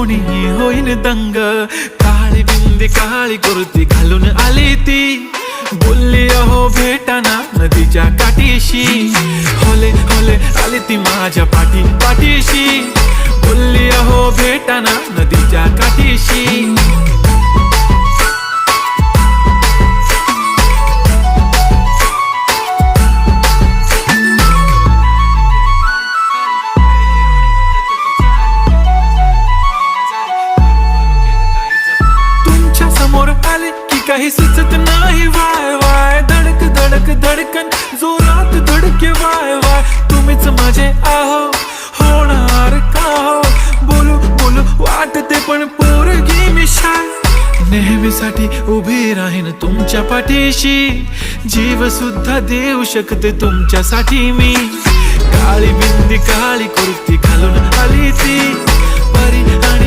कोणीही होईन दंग. काळी बिंदी काळी कुर्ती घालून आली ती, बोलली अहो भेटाना नदीच्या काठीशी. होले होले आली ती माझ्या पाठीशी, बोलली अहो भेटाना नदीच्या काठीशी. तुमच्या समोर आले की काही सुचत नाही, वाय वाय धडक धडक धडकन जोरात धडके, वाय वाय तुम्हीच माझे आहो, होणार का हो. बोलू बोलू वाटते पण पोरगी मी शाय. नेहमीसाठी उभी राहीन तुमच्या पाठीशी, जीव सुद्धा देऊ शकते तुमच्यासाठी मी. काळी बिंदी काळी कुर्ती घालून आली ती, परी आणि